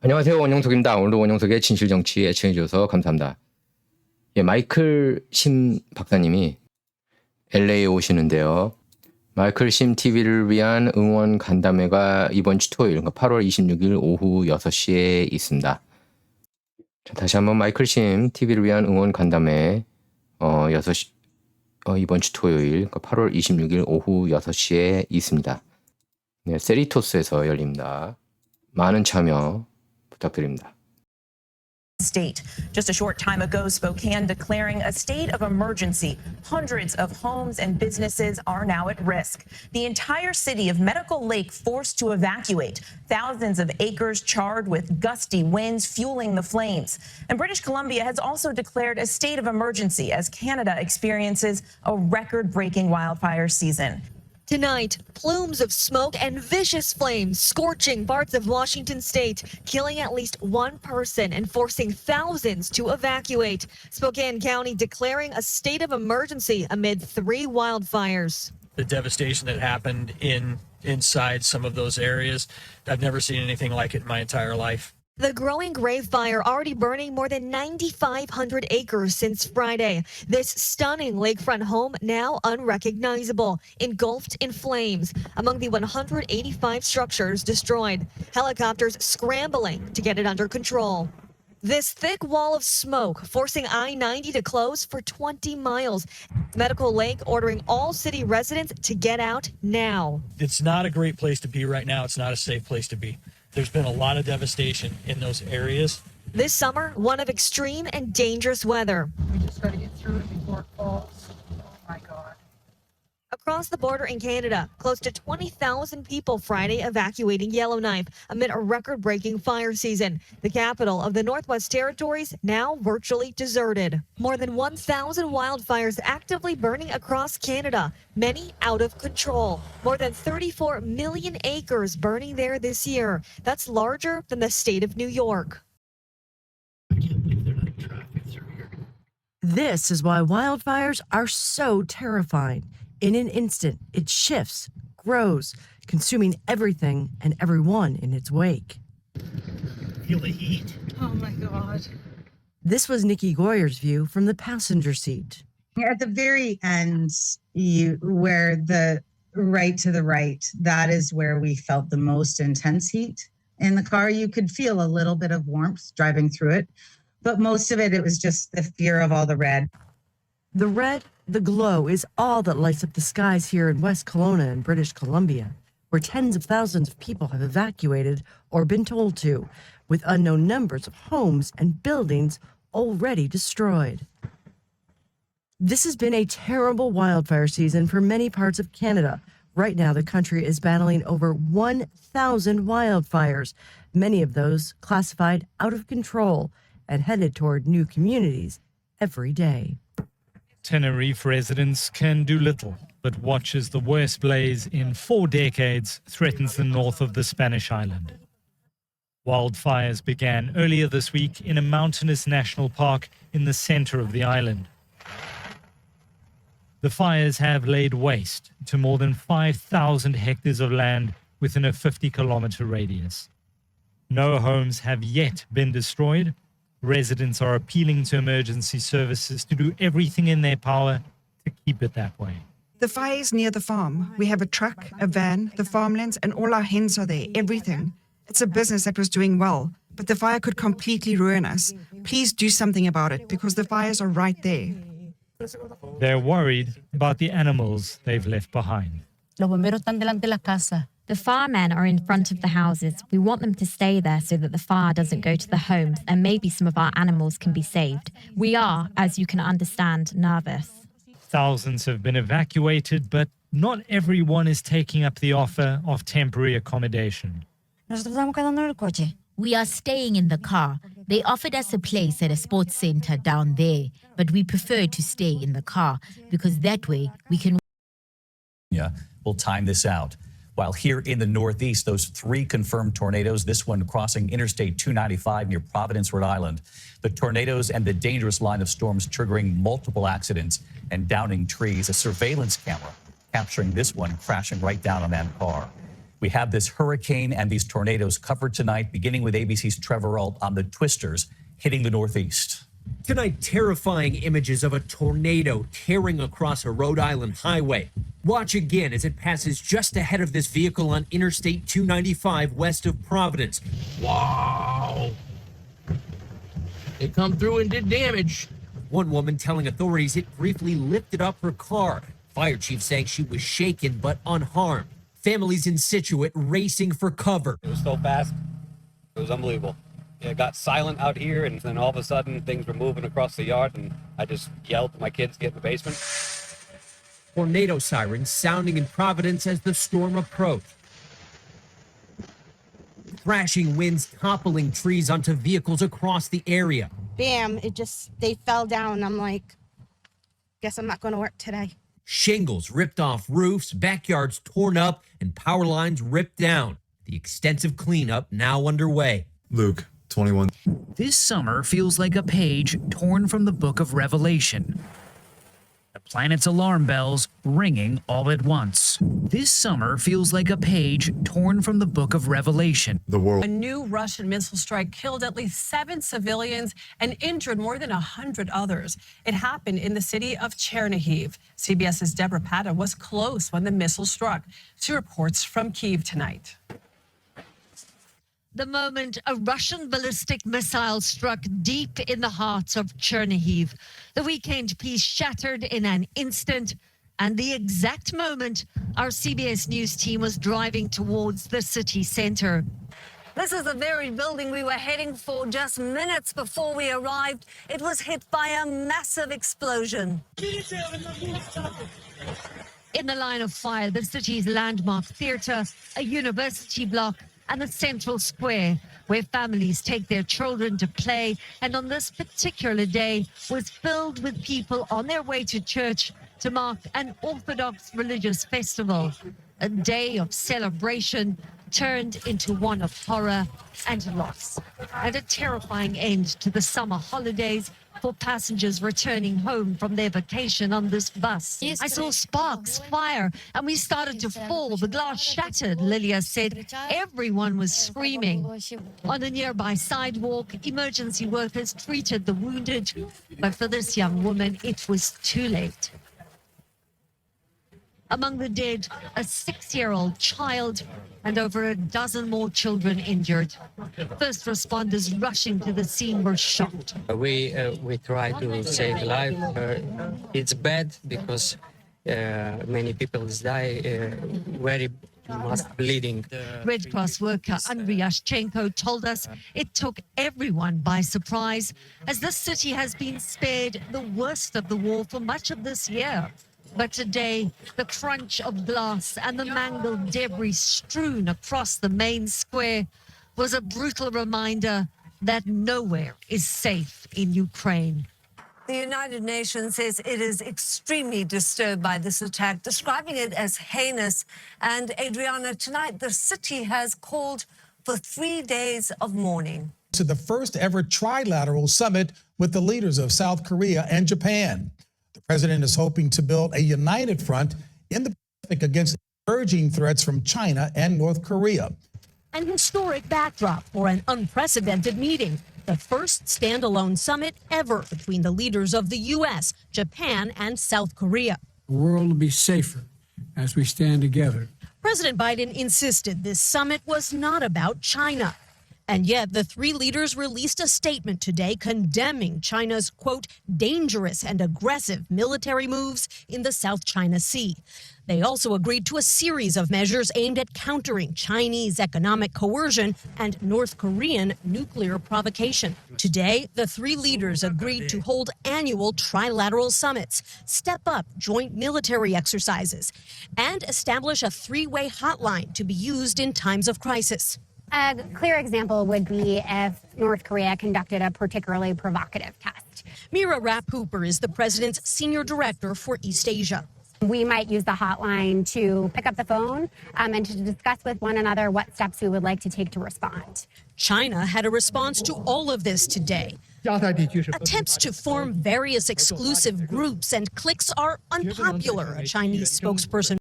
안녕하세요. 원영석입니다. 오늘도 원영석의 진실정치 애청해주셔서 감사합니다. 예, 마이클 심 박사님이 LA에 오시는데요. 마이클 심 TV를 위한 응원 간담회가 이번 주 토요일, 8월 26일 오후 6시에 있습니다. 자, 다시 한번 마이클 심 TV를 위한 응원 간담회 6시, 이번 주 토요일, 8월 26일 오후 6시에 있습니다. 네, 세리토스에서 열립니다. 많은 참여 부탁드립니다. State. Just a short time ago, Spokane declaring a state of emergency. Hundreds of homes and businesses are now at risk. The entire city of Medical Lake forced to evacuate. Thousands of acres charred with gusty winds fueling the flames. And British Columbia has also declared a state of emergency as Canada experiences a record-breaking wildfire season. Tonight, plumes of smoke and vicious flames scorching parts of Washington state, killing at least one person and forcing thousands to evacuate. Spokane County declaring a state of emergency amid 3 wildfires. The devastation that happened inside some of those areas, I've never seen anything like it in my entire life. The growing grave fire already burning more than 9,500 acres since Friday. This stunning lakefront home now unrecognizable, engulfed in flames. Among the 185 structures destroyed, helicopters scrambling to get it under control. This thick wall of smoke forcing I-90 to close for 20 miles. Medical Lake ordering all city residents to get out now. It's not a great place to be right now. It's not a safe place to be. There's been a lot of devastation in those areas. This summer, one of extreme and dangerous weather. We just got to get through it before it falls. Oh my God. Across the border in Canada, close to 20,000 people Friday evacuating Yellowknife amid a record-breaking fire season. The capital of the Northwest Territories now virtually deserted. More than 1,000 wildfires actively burning across Canada, many out of control. More than 34 million acres burning there this year. That's larger than the state of New York. I can't believe they're not traffic through here. This is why wildfires are so terrifying. In an instant, it shifts, grows, consuming everything and everyone in its wake. Feel the heat. Oh my God. This was Nikki Goyer's view from the passenger seat. At the very end, where the right to the right, that is where we felt the most intense heat. In the car, you could feel a little bit of warmth driving through it, but most of it was just the fear of all the red. The red, the glow, is all that lights up the skies here in West Kelowna in British Columbia, where tens of thousands of people have evacuated or been told to, with unknown numbers of homes and buildings already destroyed. This has been a terrible wildfire season for many parts of Canada. Right now, the country is battling over 1,000 wildfires, many of those classified out of control and headed toward new communities every day. Tenerife residents can do little but watch as the worst blaze in 4 decades threatens the north of the Spanish island. Wildfires began earlier this week in a mountainous national park in the center of the island. The fires have laid waste to more than 5,000 hectares of land within a 50-kilometer radius. No homes have yet been destroyed. Residents are appealing to emergency services to do everything in their power to keep it that way. The fire is near the farm. We have a truck, a van, the farmlands, and all our hens are there, everything. It's a business that was doing well, but the fire could completely ruin us. Please do something about it because the fires are right there. They're worried about the animals they've left behind. Los bomberos están delante de la casa. The firemen are in front of the houses. We want them to stay there so that the fire doesn't go to the homes and maybe some of our animals can be saved. We are, as you can understand, nervous. Thousands have been evacuated, but not everyone is taking up the offer of temporary accommodation. We are staying in the car. They offered us a place at a sports center down there, but we prefer to stay in the car because that way we can... Yeah, we'll time this out. While here in the Northeast, those 3 confirmed tornadoes, this one crossing Interstate 295 near Providence, Rhode Island. The tornadoes and the dangerous line of storms triggering multiple accidents and downing trees. A surveillance camera capturing this one crashing right down on that car. We have this hurricane and these tornadoes covered tonight, beginning with ABC's Trevor Ault on the twisters hitting the Northeast. Tonight, terrifying images of a tornado tearing across a Rhode Island highway. Watch again as it passes just ahead of this vehicle on Interstate 295 west of Providence. Wow! It come through and did damage. One woman telling authorities it briefly lifted up her car. Fire chief saying she was shaken but unharmed. Families in Situate racing for cover. It was so fast. It was unbelievable. It got silent out here, and then all of a sudden things were moving across the yard, and I just yelled to my kids to get in the basement. Tornado sirens sounding in Providence as the storm approached. Crashing winds toppling trees onto vehicles across the area. Bam, they fell down. I'm like, guess I'm not going to work today. Shingles ripped off roofs, backyards torn up, and power lines ripped down. The extensive cleanup now underway. Luke, 21. This summer feels like a page torn from the book of Revelation. The planet's alarm bells ringing all at once. This summer feels like a page torn from the book of Revelation. The world. A new Russian missile strike killed at least 7 civilians and injured more than 100 others. It happened in the city of Chernihiv. CBS's Deborah Pata was close when the missile struck. She reports from Kyiv tonight. The moment a Russian ballistic missile struck deep in the heart of Chernihiv. The weekend peace shattered in an instant, and the exact moment our CBS News team was driving towards the city center. This is the very building we were heading for just minutes before we arrived. It was hit by a massive explosion. In the line of fire, the city's landmark theater, a university block, and a central square where families take their children to play, and on this particular day was filled with people on their way to church to mark an Orthodox religious festival. A day of celebration turned into one of horror and loss, and a terrifying end to the summer holidays for passengers returning home from their vacation on this bus. I saw sparks, fire, and we started to fall. The glass shattered, Lilia said. Everyone was screaming. On a nearby sidewalk, emergency workers treated the wounded, but for this young woman, it was too late. Among the dead, a 6-year-old child and over a dozen more children injured. First responders rushing to the scene were shocked. We try to save life. It's bad because many people die very much bleeding. Red Cross worker Andriy Yashchenko told us it took everyone by surprise, as this city has been spared the worst of the war for much of this year. But today, the crunch of glass and the mangled debris strewn across the main square was a brutal reminder that nowhere is safe in Ukraine. The United Nations says it is extremely disturbed by this attack, describing it as heinous. And Adriana, tonight the city has called for 3 days of mourning. To the first ever trilateral summit with the leaders of South Korea and Japan. The president is hoping to build a united front in the Pacific against emerging threats from China and North Korea. An historic backdrop for an unprecedented meeting, the first standalone summit ever between the leaders of the U.S., Japan, and South Korea. The world will be safer as we stand together. President Biden insisted this summit was not about China. And yet the three leaders released a statement today condemning China's, quote, dangerous and aggressive military moves in the South China Sea. They also agreed to a series of measures aimed at countering Chinese economic coercion and North Korean nuclear provocation. Today, the three leaders agreed to hold annual trilateral summits, step up joint military exercises, and establish a three-way hotline to be used in times of crisis. A clear example would be if North Korea conducted a particularly provocative test. Mira Rapp-Hooper is the president's senior director for East Asia. We might use the hotline to pick up the phone and to discuss with one another what steps we would like to take to respond. China had a response to all of this today. Attempts to form various exclusive groups and cliques are unpopular, a Chinese spokesperson